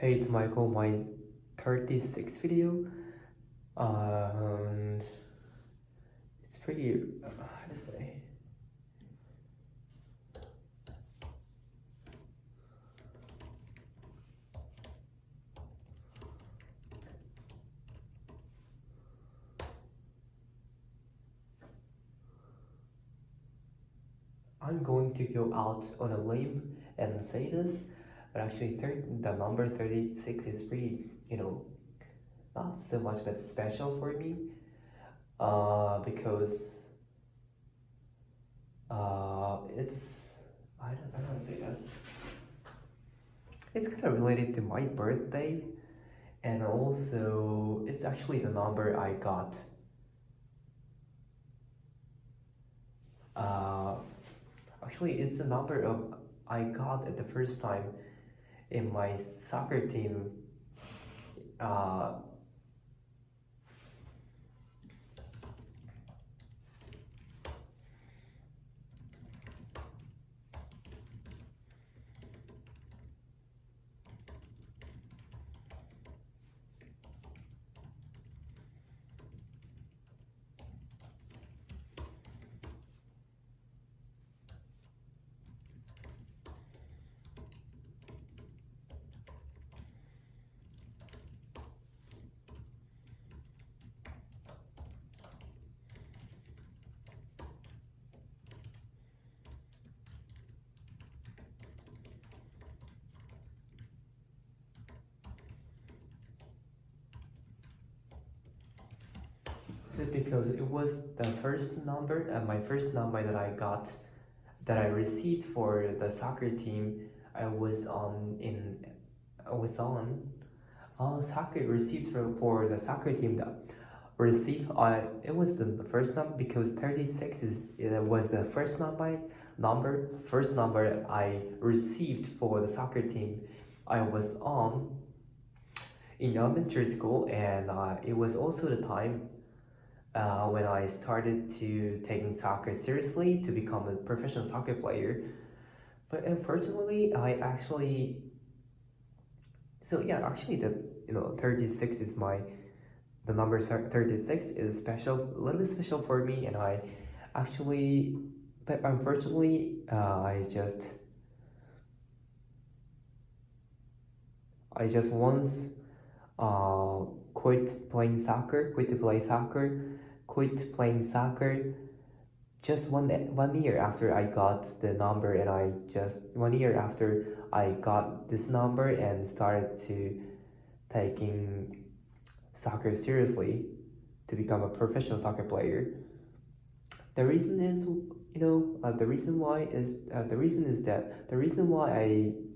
Hey, it's Michael, my 36th video, and it's pretty, how to say, I'm going to go out on a limb and say this, but actually the number 36 is pretty, not so much but special for me, because it's, I don't want to say this, it's kind of related to my birthday, and also it's actually the number I got actually it's the number of I got at the first time in my soccer team. uh, is it because it was the first number, my first number that that I received for the soccer team. I was on in I was on soccer received for the soccer team that received. It was the first number because 36 was the first number I received for the soccer team I was on in elementary school, and it was also the time when I started to taking soccer seriously to become a professional soccer player. But unfortunately, actually the 36 is the number 36 is special, a little bit special for me, and actually, but unfortunately, I just once quit to play soccer, quit playing soccer just one year after I got the number, and I just 1 year after I got this number and started to taking soccer seriously to become a professional soccer player. The reason is, the reason why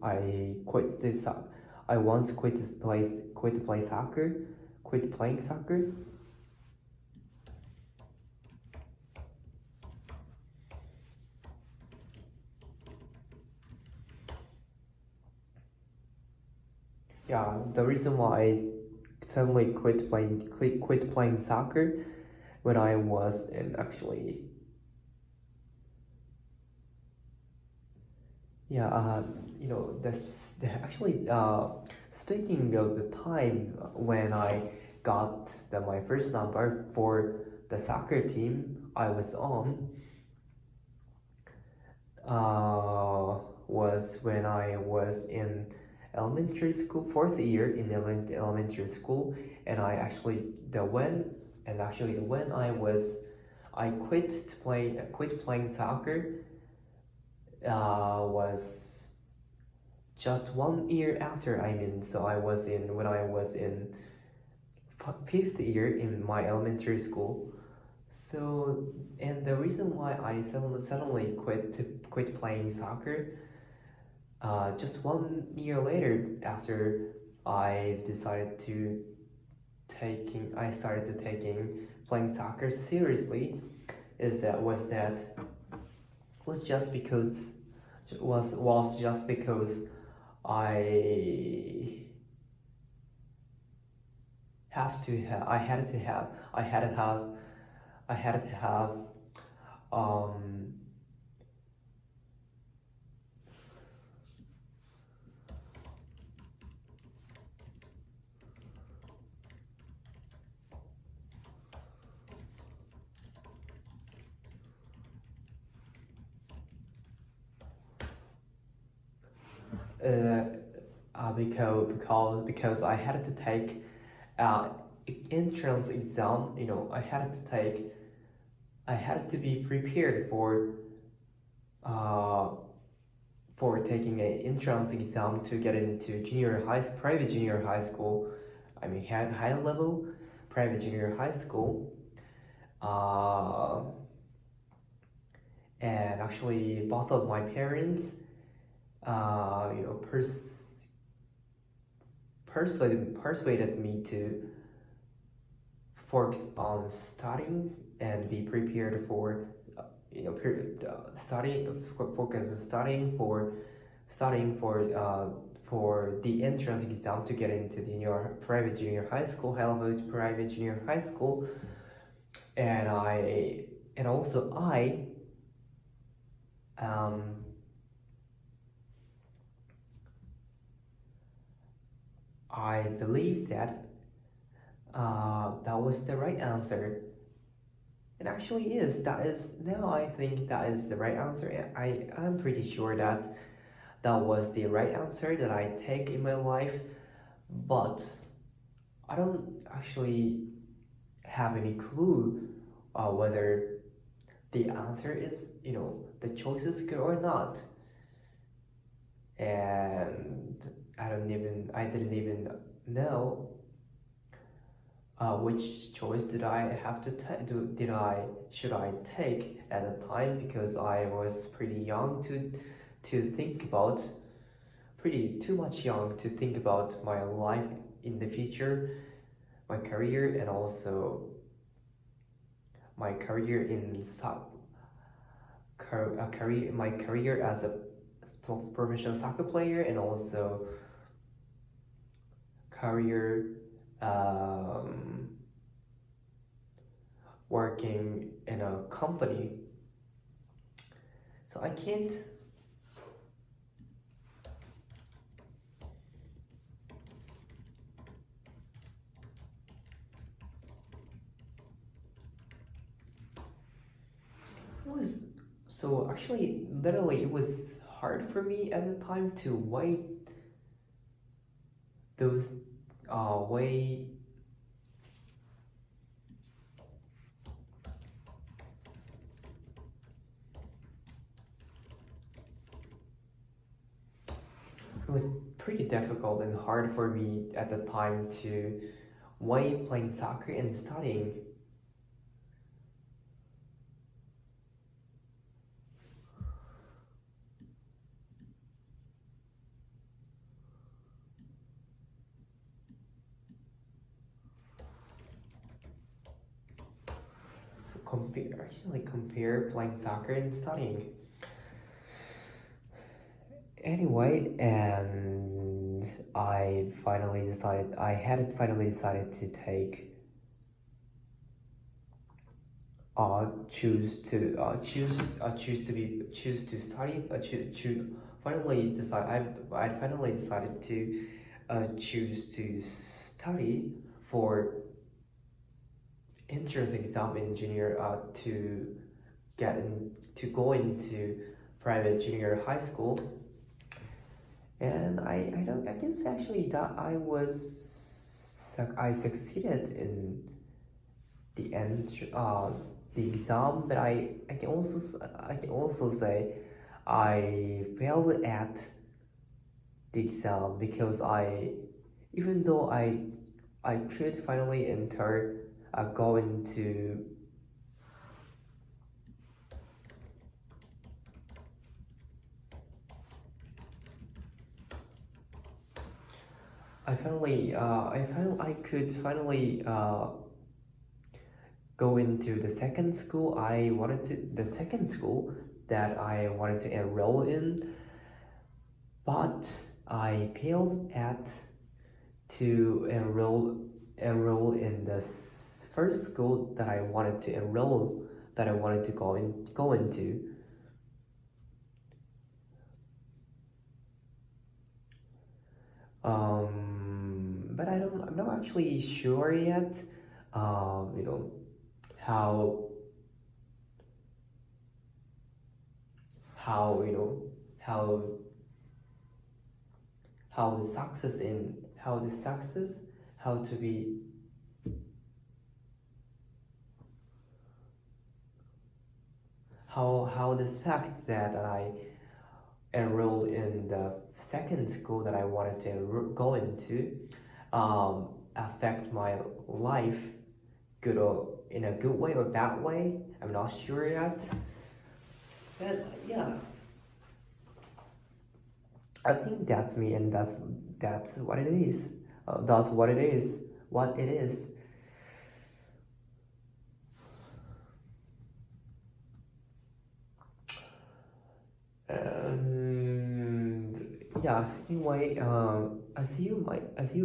I quit this. I once quit to play soccer, quit playing soccer. Yeah, the reason why I suddenly quit playing soccer when I was in actually. Yeah, actually, speaking of the time when I got my first number for the soccer team I was on, was when I was in elementary school, fourth year in elementary school, and when I quit playing soccer, was just 1 year after. So I was in when I was in fifth year in my elementary school. So, and the reason why I suddenly quit playing soccer, just 1 year later after I decided to I started to taking playing soccer seriously, was just because was just because I I had to have I had to have um uh, because I had to take uh, entrance exam. I had to be prepared uh, for taking an entrance exam to get into private junior high school. I mean, high level private junior high school. Uh, and actually, both of my parents, uh, you know, persuaded me to focus on studying and be prepared for, focus on studying for the entrance exam to get into the private junior high school, high level private junior high school, and also um, I believe that that was the right answer. It actually is. That is now I think that is the right answer. I'm pretty sure that that was the right answer that I take in my life, but I don't actually have any clue whether the answer is, the choice is good or not. And I didn't even know which choice did I have to should I take at the time, because I was pretty young to think about, pretty too much young to think about my life in the future, my career, and also my career in my career as a professional soccer player, and also career um, working in a company. So I can't. It was so actually literally it was hard for me at the time to weigh those weigh it was pretty difficult and hard for me at the time to weigh playing soccer and studying. Compare playing soccer and studying. Anyway, and I had finally decided to take choose to study choose finally decide I finally decided to choose to study for entrance exam in junior to go into private junior high school. And I don't I guess actually that I succeeded in the the exam, but I can also say I failed at the exam because even though I could finally enter go into I could finally go into the second school that I wanted to enroll in, but I failed at to enroll in the first school that I wanted to go into. But I'm not actually sure yet. You know how how you know how how the success in how the success how to be how this fact that I enrolled in the second school that I wanted to go into affect my life good or in a good way or bad way. I'm not sure yet. And yeah, I think that's me, and that's what it is. That's what it is. What it is. And yeah, anyway, as you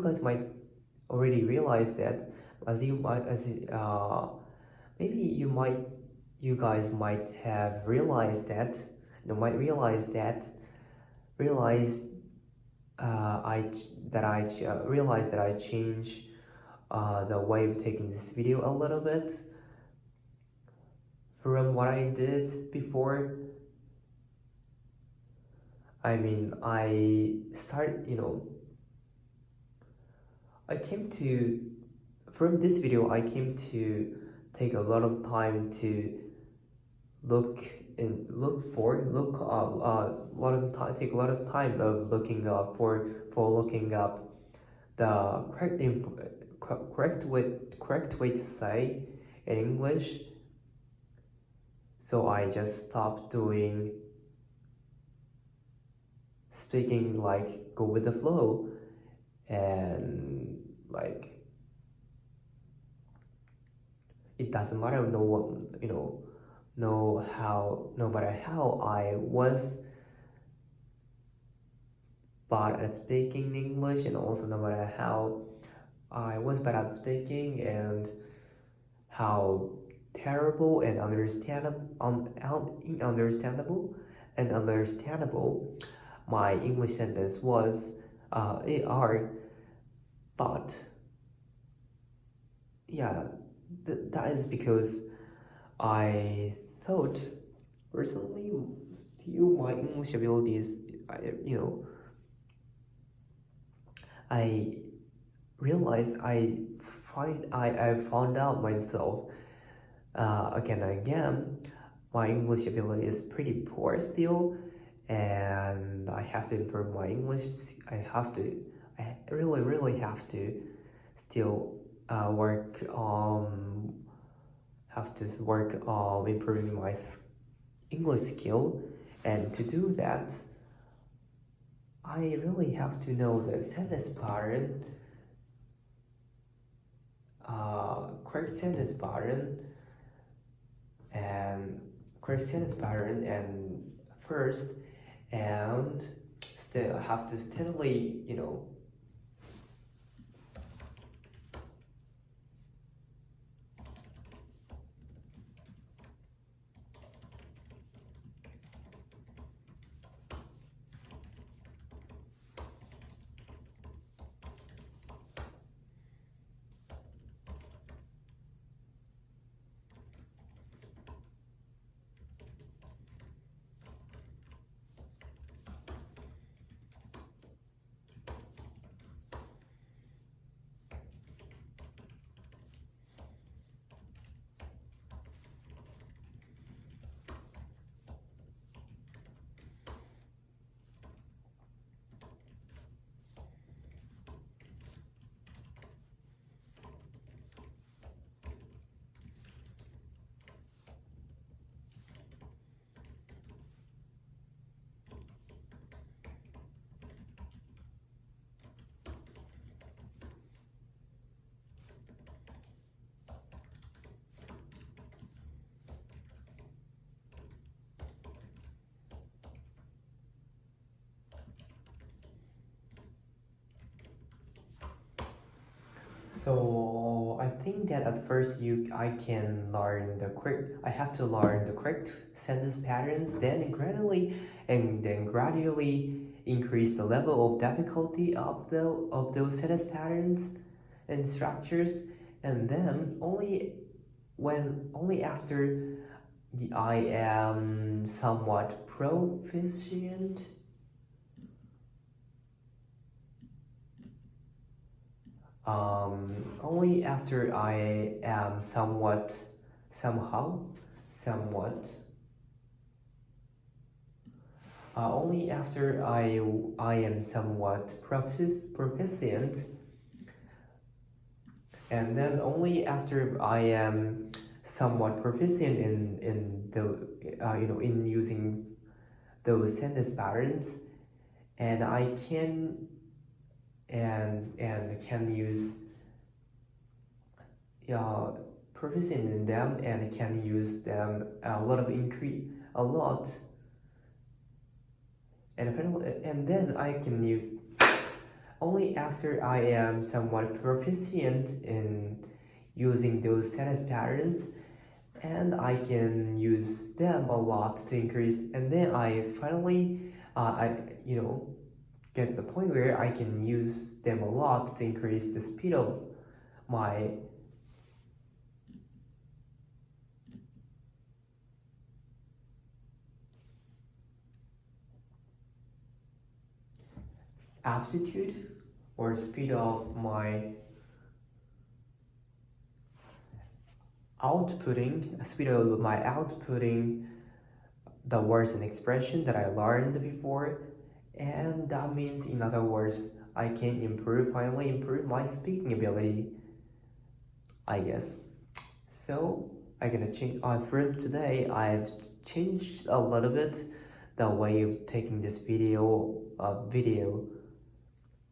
guys might already realize that, as you might, maybe you guys might have realized that, realize realized that I changed the way of taking this video a little bit from what I did before. I mean, I came to, from this video, I came to take a lot of time to take a lot of time of looking up looking up the correct way to say in English. So I just stopped doing speaking like go with the flow, and like it doesn't matter no matter how I was bad at speaking English, and also no matter how I was bad at speaking and how terrible and understandable my English sentence was, but yeah, that is because I thought personally still my English abilities, I realized I found out myself again and again my English ability is pretty poor still, and I have to improve my English. I really have to still work on improving my English skill, and to do that I really have to know the sentence pattern, correct sentence pattern and first, and still have to steadily So I think that at first I have to learn the correct sentence patterns, then gradually increase the level of difficulty of those sentence patterns and structures, and then only after I am somewhat proficient only after I am somewhat only after I am somewhat proficient, and then only after I am somewhat proficient in the in using those sentence patterns, and I can and can use proficient in them and can use them a lot, and then I can use only after I am somewhat proficient in using those sentence patterns, and I can use them a lot to increase, and then I finally get to the point where I can use them a lot to increase the speed of my aptitude or speed of my outputting the words and expression that I learned before, and that means, in other words, I can finally improve my speaking ability, I guess. So I'm gonna change. From today, I've changed a little bit the way of taking this video,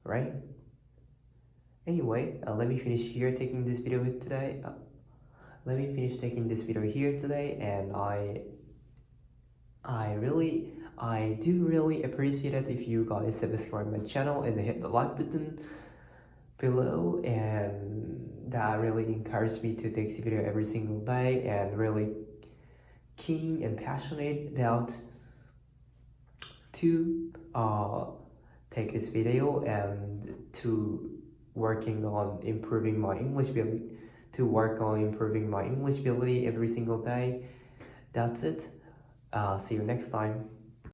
right? Anyway, let me finish here taking this video today. Let me finish taking this video here today, and I do really appreciate it if you guys subscribe my channel and hit the like button below, and that really encouraged me to take this video every single day, and really keen and passionate about to take this video and to working on improving my English ability, every single day. That's it. See you next time.